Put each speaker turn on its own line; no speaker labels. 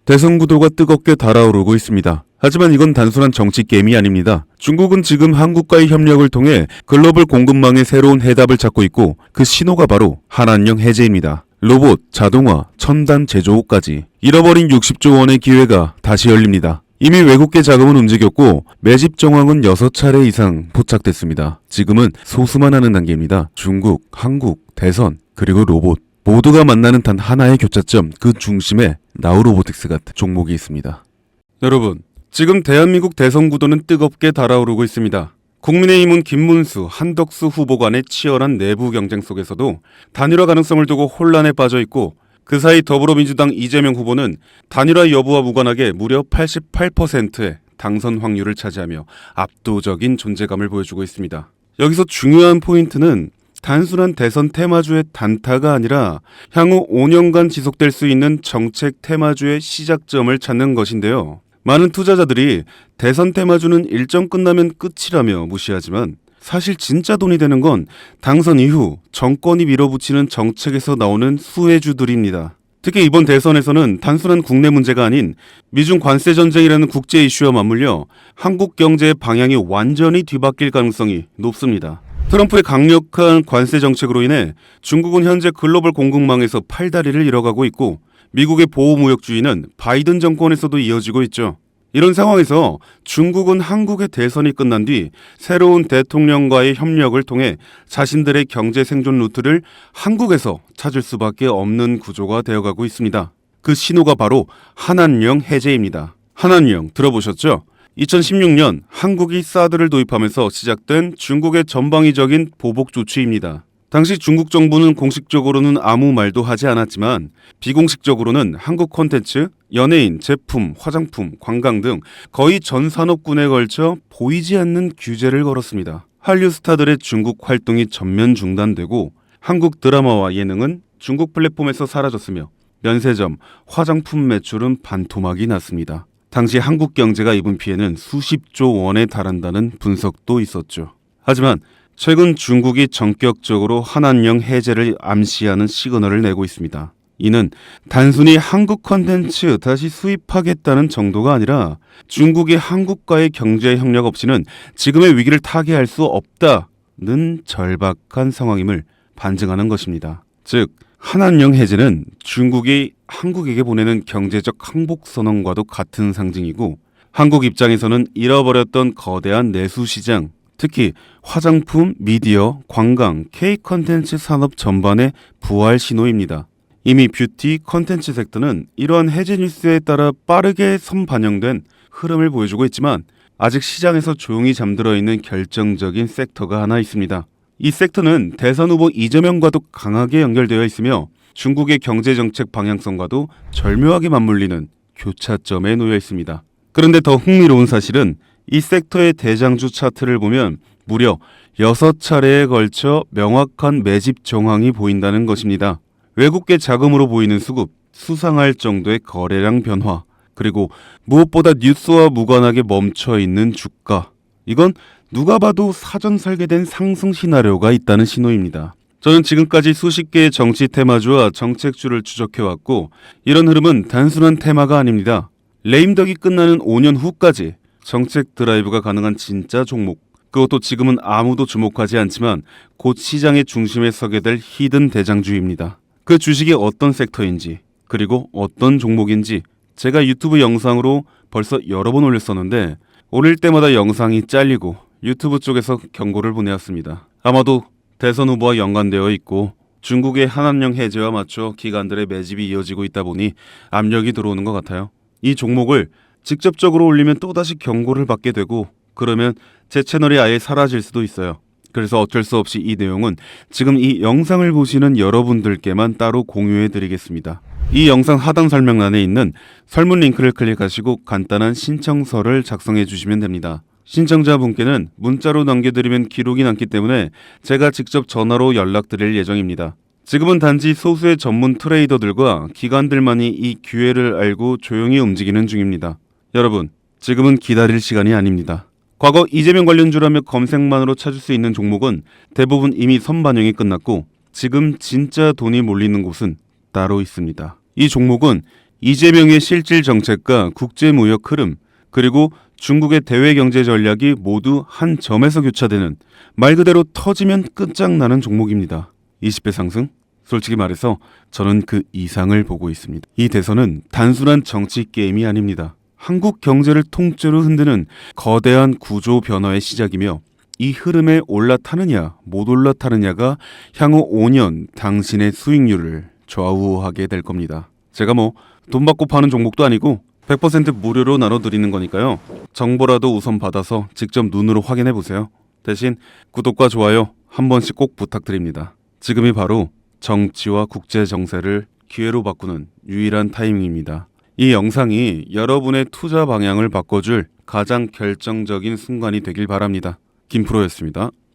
대선 구도가 뜨겁게 달아오르고 있습니다. 하지만 이건 단순한 정치 게임이 아닙니다. 중국은 지금 한국과의 협력을 통해 글로벌 공급망의 새로운 해답을 찾고 있고 그 신호가 바로 한한령 해제입니다. 로봇, 자동화, 첨단 제조업까지 잃어버린 60조 원의 기회가 다시 열립니다. 이미 외국계 자금은 움직였고 매집 정황은 6차례 이상 포착됐습니다. 지금은 소수만 하는 단계입니다. 중국, 한국, 대선, 그리고 로봇 모두가 만나는 단 하나의 교차점, 그 중심에 나우로보틱스 같은 종목이 있습니다. 여러분, 지금 대한민국 대선 구도는 뜨겁게 달아오르고 있습니다. 국민의힘은 김문수, 한덕수 후보 간의 치열한 내부 경쟁 속에서도 단일화 가능성을 두고 혼란에 빠져 있고 그 사이 더불어민주당 이재명 후보는 단일화 여부와 무관하게 무려 88%의 당선 확률을 차지하며 압도적인 존재감을 보여주고 있습니다. 여기서 중요한 포인트는 단순한 대선 테마주의 단타가 아니라 향후 5년간 지속될 수 있는 정책 테마주의 시작점을 찾는 것인데요. 많은 투자자들이 대선 테마주는 일정 끝나면 끝이라며 무시하지만 사실 진짜 돈이 되는 건 당선 이후 정권이 밀어붙이는 정책에서 나오는 수혜주들입니다. 특히 이번 대선에서는 단순한 국내 문제가 아닌 미중 관세 전쟁이라는 국제 이슈와 맞물려 한국 경제의 방향이 완전히 뒤바뀔 가능성이 높습니다. 트럼프의 강력한 관세 정책으로 인해 중국은 현재 글로벌 공급망에서 팔다리를 잃어가고 있고 미국의 보호무역주의는 바이든 정권에서도 이어지고 있죠. 이런 상황에서 중국은 한국의 대선이 끝난 뒤 새로운 대통령과의 협력을 통해 자신들의 경제 생존 루트를 한국에서 찾을 수밖에 없는 구조가 되어가고 있습니다. 그 신호가 바로 한한령 해제입니다. 한한령 들어보셨죠? 2016년 한국이 사드를 도입하면서 시작된 중국의 전방위적인 보복 조치입니다. 당시 중국 정부는 공식적으로는 아무 말도 하지 않았지만 비공식적으로는 한국 콘텐츠, 연예인, 제품, 화장품, 관광 등 거의 전 산업군에 걸쳐 보이지 않는 규제를 걸었습니다. 한류 스타들의 중국 활동이 전면 중단되고 한국 드라마와 예능은 중국 플랫폼에서 사라졌으며 면세점, 화장품 매출은 반토막이 났습니다. 당시 한국 경제가 입은 피해는 수십조 원에 달한다는 분석도 있었죠. 하지만 최근 중국이 전격적으로 한한령 해제를 암시하는 시그널을 내고 있습니다. 이는 단순히 한국 컨텐츠 다시 수입하겠다는 정도가 아니라 중국이 한국과의 경제 협력 없이는 지금의 위기를 타개할 수 없다는 절박한 상황임을 반증하는 것입니다. 즉, 한한령 해제는 중국이 한국에게 보내는 경제적 항복 선언과도 같은 상징이고 한국 입장에서는 잃어버렸던 거대한 내수 시장, 특히 화장품, 미디어, 관광, K-컨텐츠 산업 전반의 부활 신호입니다. 이미 뷰티, 컨텐츠 섹터는 이러한 해제 뉴스에 따라 빠르게 선반영된 흐름을 보여주고 있지만 아직 시장에서 조용히 잠들어 있는 결정적인 섹터가 하나 있습니다. 이 섹터는 대선 후보 이재명과도 강하게 연결되어 있으며 중국의 경제정책 방향성과도 절묘하게 맞물리는 교차점에 놓여 있습니다. 그런데 더 흥미로운 사실은 이 섹터의 대장주 차트를 보면 무려 6차례에 걸쳐 명확한 매집 정황이 보인다는 것입니다. 외국계 자금으로 보이는 수급, 수상할 정도의 거래량 변화, 그리고 무엇보다 뉴스와 무관하게 멈춰있는 주가. 이건 누가 봐도 사전 설계된 상승 시나리오가 있다는 신호입니다. 저는 지금까지 수십 개의 정치 테마주와 정책주를 추적해왔고 이런 흐름은 단순한 테마가 아닙니다. 레임덕이 끝나는 5년 후까지 정책 드라이브가 가능한 진짜 종목, 그것도 지금은 아무도 주목하지 않지만 곧 시장의 중심에 서게 될 히든 대장주입니다. 그 주식이 어떤 섹터인지 그리고 어떤 종목인지 제가 유튜브 영상으로 벌써 여러 번 올렸었는데 올릴 때마다 영상이 잘리고 유튜브 쪽에서 경고를 보내왔습니다. 아마도 대선 후보와 연관되어 있고 중국의 한한령 해제와 맞춰 기관들의 매집이 이어지고 있다 보니 압력이 들어오는 것 같아요. 이 종목을 직접적으로 올리면 또다시 경고를 받게 되고 그러면 제 채널이 아예 사라질 수도 있어요. 그래서 어쩔 수 없이 이 내용은 지금 이 영상을 보시는 여러분들께만 따로 공유해 드리겠습니다. 이 영상 하단 설명란에 있는 설문 링크를 클릭하시고 간단한 신청서를 작성해 주시면 됩니다. 신청자분께는 문자로 남겨드리면 기록이 남기 때문에 제가 직접 전화로 연락드릴 예정입니다. 지금은 단지 소수의 전문 트레이더들과 기관들만이 이 기회를 알고 조용히 움직이는 중입니다. 여러분, 지금은 기다릴 시간이 아닙니다. 과거 이재명 관련주라며 검색만으로 찾을 수 있는 종목은 대부분 이미 선반영이 끝났고 지금 진짜 돈이 몰리는 곳은 따로 있습니다. 이 종목은 이재명의 실질 정책과 국제무역 흐름, 그리고 중국의 대외 경제 전략이 모두 한 점에서 교차되는 말 그대로 터지면 끝장나는 종목입니다. 20배 상승? 솔직히 말해서 저는 그 이상을 보고 있습니다. 이 대선은 단순한 정치 게임이 아닙니다. 한국 경제를 통째로 흔드는 거대한 구조 변화의 시작이며 이 흐름에 올라타느냐 못 올라타느냐가 향후 5년 당신의 수익률을 좌우하게 될 겁니다. 제가 돈 받고 파는 종목도 아니고 100% 무료로 나눠드리는 거니까요. 정보라도 우선 받아서 직접 눈으로 확인해 보세요. 대신 구독과 좋아요 한 번씩 꼭 부탁드립니다. 지금이 바로 정치와 국제 정세를 기회로 바꾸는 유일한 타이밍입니다. 이 영상이 여러분의 투자 방향을 바꿔줄 가장 결정적인 순간이 되길 바랍니다. 김프로였습니다.